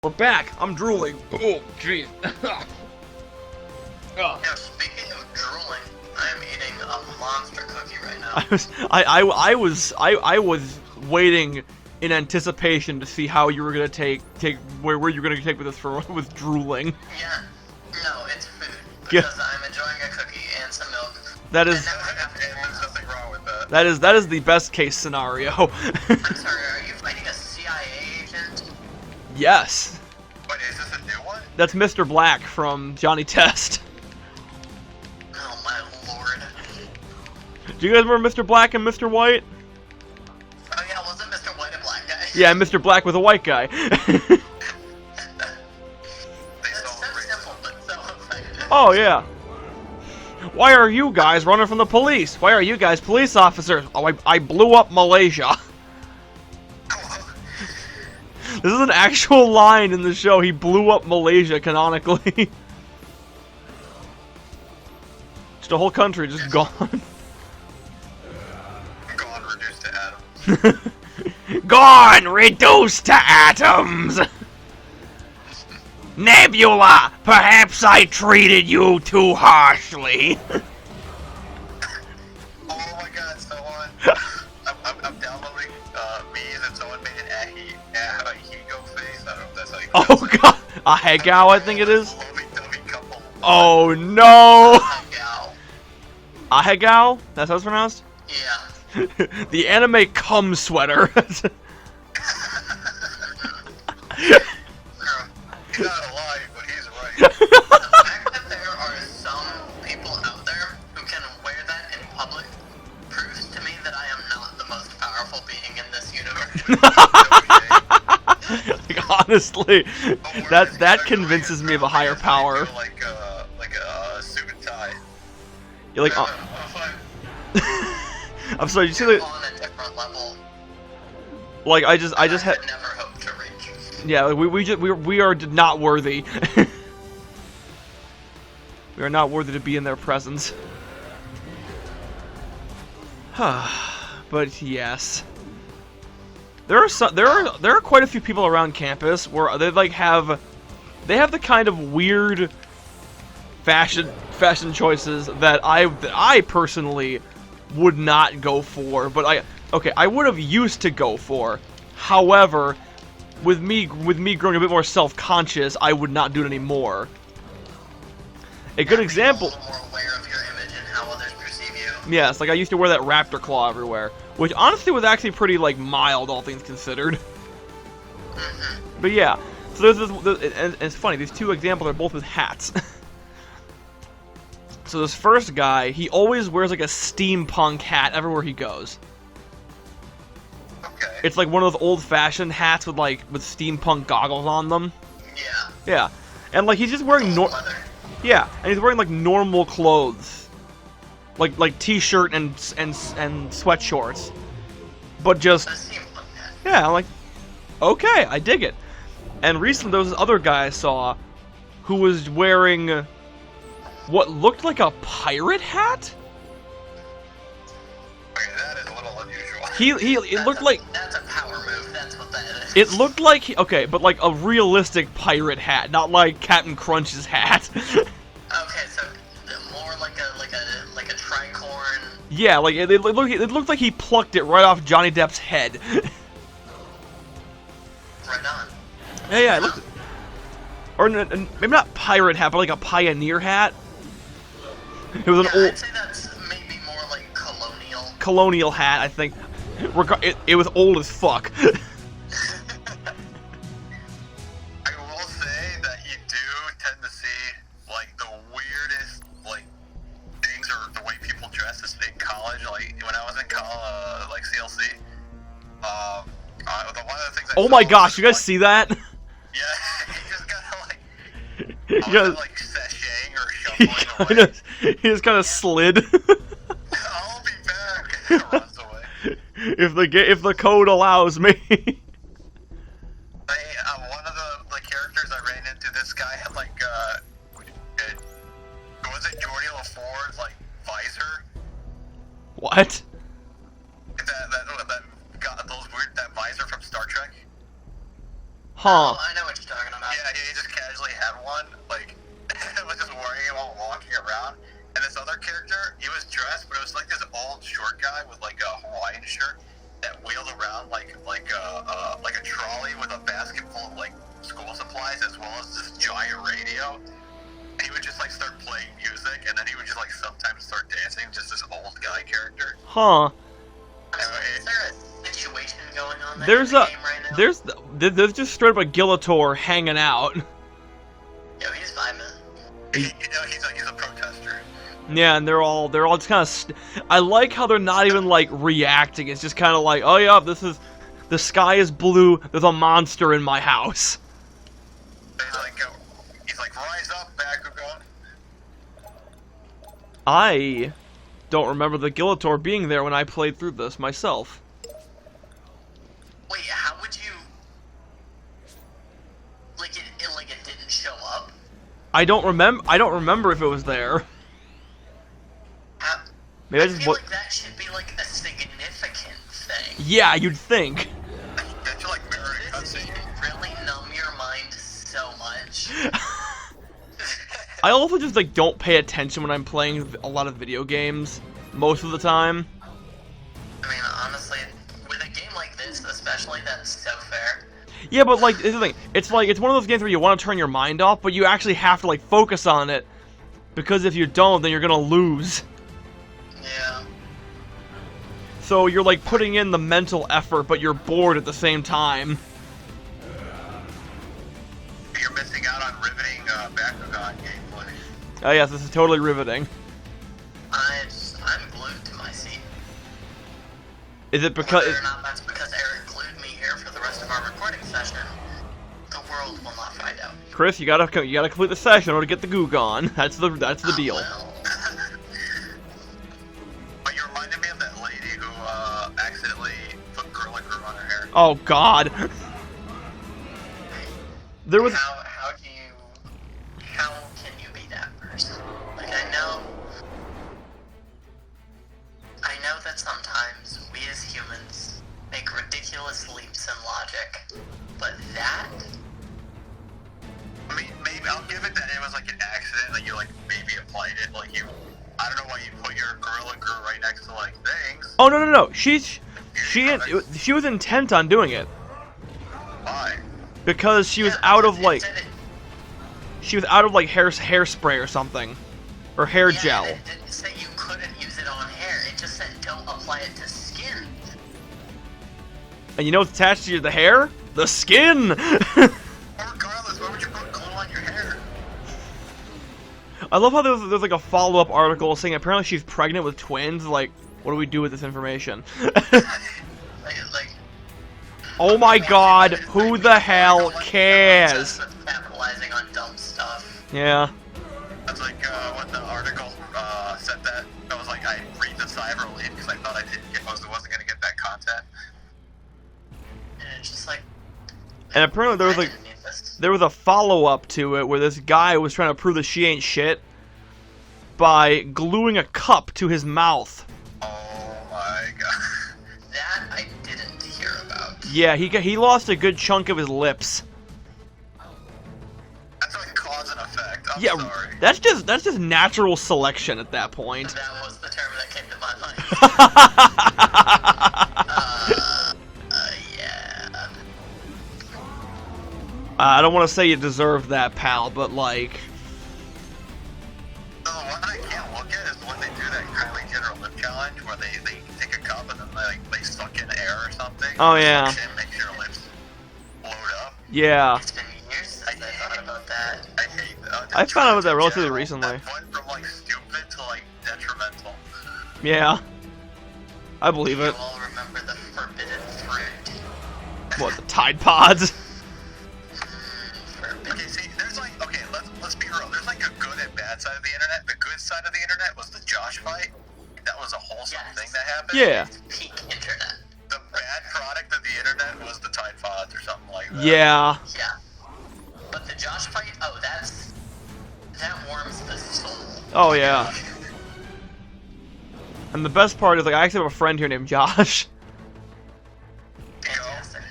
We're back. I'm drooling. Oh, jeez. Now, speaking of drooling, I'm eating a monster cookie right now. I was waiting in anticipation to see how you were gonna take where you were gonna take with this with drooling. Yeah, no, it's food because I'm enjoying a cookie and some milk. That is. And there's nothing wrong with that. That is the best case scenario. I'm sorry, are you fighting a CIA agent? Yes. Wait, is this a new one? That's Mr. Black from Johnny Test. Oh my lord. Do you guys remember Mr. Black and Mr. White? Oh yeah, wasn't Mr. White a black guy? Yeah, Mr. Black with a white guy. That's so simple, but so effective. Oh yeah. Why are you guys running from the police? Why are you guys police officers? Oh, I blew up Malaysia. This is an actual line in the show. He blew up Malaysia canonically. Just a whole country just gone. Gone, reduced to atoms. Gone, reduced to atoms. Nebula, perhaps I treated you too harshly. Oh my god, someone. I'm downloading memes and someone made an Ahigo face. I don't know if that's how you Oh god, a Hegao, I think it is. Lovey-dovey couple. Oh no. Ahegao. Ahegao? That's how it's pronounced? Yeah. The anime cum sweater. He's not alive, but he's right. The fact that there are some people out there who can wear that in public proves to me that I am not the most powerful being in this universe. Like, honestly, that convinces me of a higher power. Like a suit and tie. You're like, I'm sorry. You see the on a different level. like? I just had. Never hoped to reach. Yeah, like, we are not worthy. We are not worthy to be in their presence. But yes, there are quite a few people around campus where they like have the kind of weird fashion choices that I personally would not go for, but I would have used to go for. However, with me growing a bit more self-conscious, I would not do it anymore. A good example. A little more aware of your image and how others perceive you. Yes, like I used to wear that raptor claw everywhere, which honestly was actually pretty like mild, all things considered. But yeah, so and it's funny. These two examples are both with hats. So this first guy, he always wears like a steampunk hat everywhere he goes. Okay. It's like one of those old-fashioned hats with steampunk goggles on them. Yeah. Yeah, and like he's just wearing yeah, and he's wearing like normal clothes, like t-shirt and sweat shorts, but just yeah, I'm like, okay, I dig it. And recently there was this other guy I saw who was wearing what looked like a pirate hat. Okay, that is a little unusual. It looked like that's a power move. That's what that is. it looked like okay, but like a realistic pirate hat, not like Captain Crunch's hat. Okay, so more like a tricorn. Yeah, like it looked like he plucked it right off Johnny Depp's head. Right on. Yeah, it looked, or maybe not pirate hat, but like a pioneer hat. It was an old I'd say that's maybe more like colonial hat, I think. It was old as fuck. I will say that you do tend to see like the weirdest like things or the way people dress in college. Like when I was in college, like CLC. One of the things. Oh my gosh, you guys see that? Yeah, he just kind of like. He just, like sashaying or shuffling away. He just kind of slid. I'll be back. Runs away. If the code allows me. One of the characters I ran into, this guy had like was it Geordie LaFour's like visor? What? That got that visor from Star Trek. Huh. Oh, I know what you're talking about. eyes as well as this giant radio. And he would just like start playing music, and then he would just like sometimes start dancing, just this old guy character. Huh. Is there a situation going on there There's in the a game right now? there's just straight up a Gillator hanging out. Yo, he's vibing. He's a protester. Yeah, and they're all just kind of. I like how they're not even like reacting. It's just kind of like, oh yeah, the sky is blue. There's a monster in my house. He's like, rise up, Bakugan. I don't remember the Gillator being there when I played through this myself. Wait, how would you? Like it didn't show up. I don't remember if it was there. Maybe I just feel like that should be like a significant thing. Yeah, you'd think. That's like mirroring cutscene. Really numb your mind so much. I also just like don't pay attention when I'm playing a lot of video games most of the time. I mean, honestly, with a game like this, especially, that's so fair. Yeah, but like it's the thing. It's like it's one of those games where you want to turn your mind off, but you actually have to like focus on it because if you don't, then you're gonna lose. Yeah. So you're like putting in the mental effort, but you're bored at the same time. You're missing out on riveting Bakugan gameplay. Oh yes, this is totally riveting. I'm glued to my seat. Is it because? Whether or not that's because Eric glued me here for the rest of our recording session, the world will not find out. Chris, you gotta complete the session in order to get the Gugon. That's the deal. Well. But you reminded me of that lady who accidentally put Gorilla Glue on her hair. Oh God. There was. How can you be that person? Like I know that sometimes we as humans make ridiculous leaps in logic, but that. I mean, maybe I'll give it that it was like an accident that you like maybe applied it. Like I don't know why you put your Gorilla Glue right next to like things. Oh no. She was intent on doing it. Why? Because she was out of like. She was out of like hairspray or something, or hair gel. It didn't say you couldn't use it on hair. It just said don't apply it to skin. And you know what's attached to the hair? The skin. Regardless, why would you put glue on your hair? I love how there's like a follow-up article saying apparently she's pregnant with twins. Like, what do we do with this information? like, oh my God, who the hell cares? Capitalizing on dumb stuff. Yeah. That's like when the article said that. I was like, I breathed a sigh of relief because I thought I wasn't going to get that content. And it's just like. And apparently there was a follow-up to it where this guy was trying to prove that she ain't shit by gluing a cup to his mouth. Oh my God. That I didn't hear about. Yeah, he lost a good chunk of his lips. That's like cause and effect. I'm Yeah, sorry. that's just natural selection at that point. That was the term that came to my mind. Yeah. I don't want to say you deserve that, pal, but like. So the one I can't look at is when they do that Kylie Jenner lip challenge where they take a cup and then they suck in air or something. Oh yeah. And make your lips bloat up. Yeah. It's been years since I thought about that. I hate that. I found out about that relatively recently. That went from like stupid to like detrimental. Yeah. I believe it. You all remember the forbidden fruit. What, the Tide Pods? Okay, see, there's like, okay, let's be real. There's like a good and bad side of the internet. The good side of the internet was the Josh fight. That was a wholesome thing that happened. Yeah. Peak internet. The bad product of the internet was the Tide Pods or something like that. Yeah. Yeah. But the Josh fight, that warms the soul. Oh yeah. And the best part is like I actually have a friend here named Josh. Fantastic.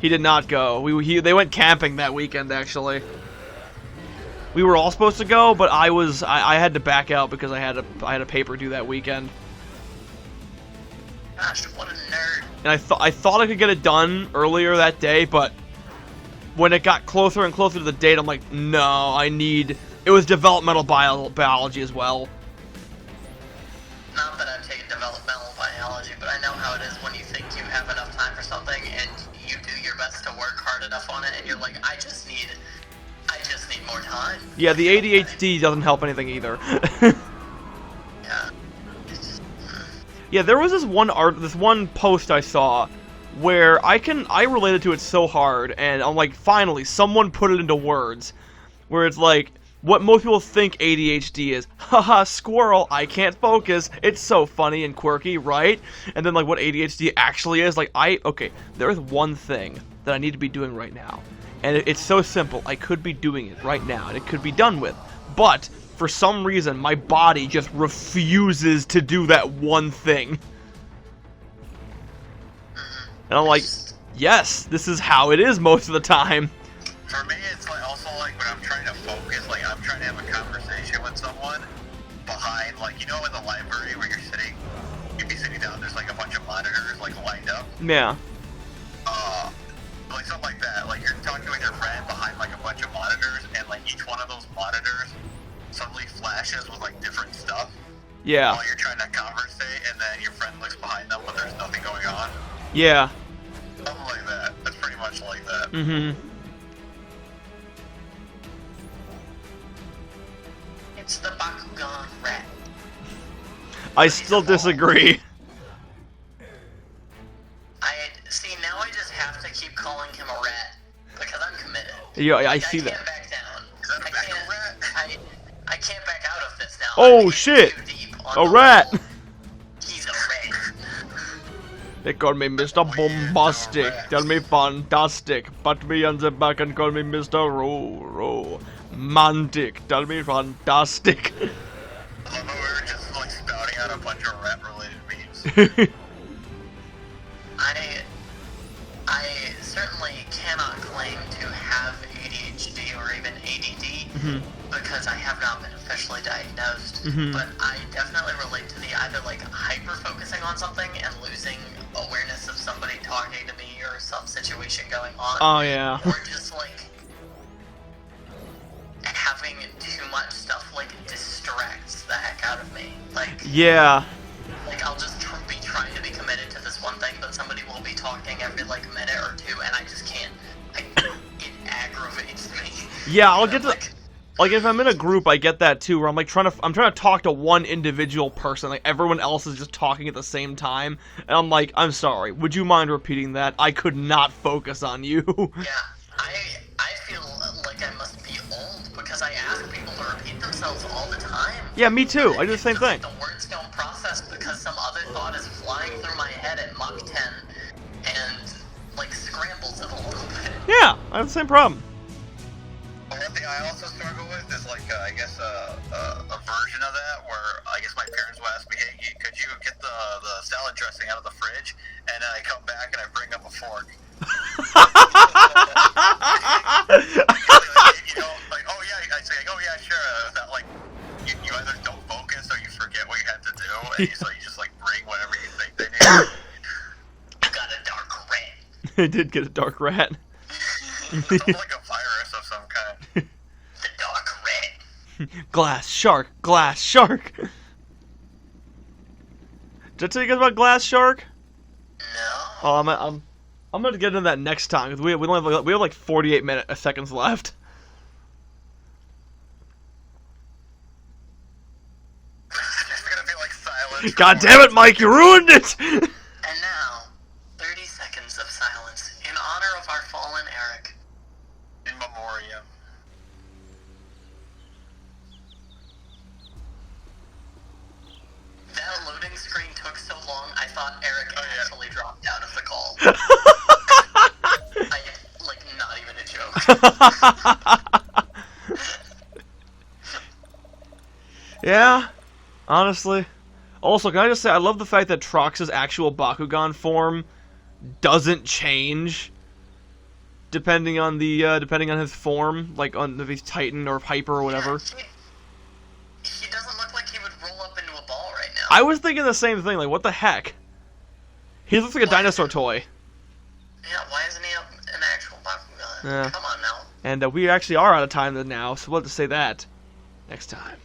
He did not go. They went camping that weekend actually. We were all supposed to go, but I had to back out because I had a paper due that weekend. Gosh, what a nerd. And I thought I could get it done earlier that day, but when it got closer and closer to the date, I'm like, no, I need... It was developmental biology as well. Not that I've taken developmental biology, but I know how it is when you think you have enough time for something and you do your best to work hard enough on it, and you're like, I just need more time. Yeah, the ADHD doesn't help anything either. Yeah. Yeah, there was this one post I saw where I related to it so hard, and I'm like, finally, someone put it into words, where it's like, what most people think ADHD is, haha, squirrel, I can't focus, it's so funny and quirky, right? And then, like, what ADHD actually is, like, okay, there's one thing that I need to be doing right now, and it's so simple, I could be doing it right now, and it could be done with, but for some reason, my body just refuses to do that one thing. And I'm like, yes, this is how it is most of the time. For me, it's like also like when I'm trying to focus, like I'm trying to have a conversation with someone behind, like, you know, in the library where you'd be sitting down, there's like a bunch of monitors like lined up. Yeah. Like something like that. Like you're talking with your friend behind like a bunch of monitors, and like each one of those monitors suddenly flashes with like different stuff. Yeah. While you're trying to conversate, and then your friend looks behind them, but there's nothing going on. Yeah. Something like that. That's pretty much like that. Mm-hmm. It's the Bakugan rat. I still disagree. Now I just have to keep calling him a rat because I'm committed. Yeah, I Like, see that. I can't back down. Is that a Bakugan rat? I can't back out of this now. Oh, I'm in shit. too deep on A the rat. level. He's a rat. They call me Mr. Bombastic, tell me fantastic, pat me on the back and call me Mr. Romantic, tell me fantastic. I thought we were just like spouting out a bunch of rat-related memes. I certainly cannot claim to have ADHD or even ADD because I have not been officially diagnosed. But I definitely relate to the either like hyper-focusing on something and losing awareness of somebody talking to me or some situation going on. Oh, yeah. Or just like having too much stuff like distracts the heck out of me. Like, Yeah. like I'll just be trying to be committed to this one thing, but somebody will be talking every like minute or two, and I just can't. It aggravates me. Yeah, I'll get to... Like, Like, if I'm in a group, I get that too, where I'm like trying to talk to one individual person, like everyone else is just talking at the same time, and I'm like, I'm sorry, would you mind repeating that? I could not focus on you. yeah, I feel like I must be old because I ask people to repeat themselves all the time. Yeah, me too, I do the same thing. The words don't process because some other thought is flying through my head at Mach 10 and like scrambles it a little bit. Yeah, I have the same problem. One thing I also struggle with is like, I guess a version of that where I guess my parents would ask me, hey, could you get the salad dressing out of the fridge? And then I come back and I bring up a fork. You know, like, oh yeah, I say, oh yeah, sure. That like, you either don't focus or you forget what you had to do, and so you just like bring whatever you think they need. You got a dark rat. I did get a dark rat. It's like a virus of some kind. The dark rat. Glass shark, glass shark. Did I tell you guys about glass shark? No. Oh, I'm gonna get into that next time because we have like 48 seconds left. There's gonna be like silence. God damn it, Mike, you ruined it! And now, 30 seconds of silence in honor of our fallen Eric. In memoriam. That loading screen took so long, I thought Eric actually dropped out of the call. Like, not even a joke. Yeah, honestly. Also, can I just say, I love the fact that Trox's actual Bakugan form doesn't change depending on his form, like on if he's Titan or Hyper or whatever. Yeah, he doesn't look like he would roll up into a ball right now. I was thinking the same thing, like, what the heck? He looks like a dinosaur toy. Yeah, why isn't he an actual Bakugan? Yeah. Come on now. And we actually are out of time now, so we'll have to say that next time.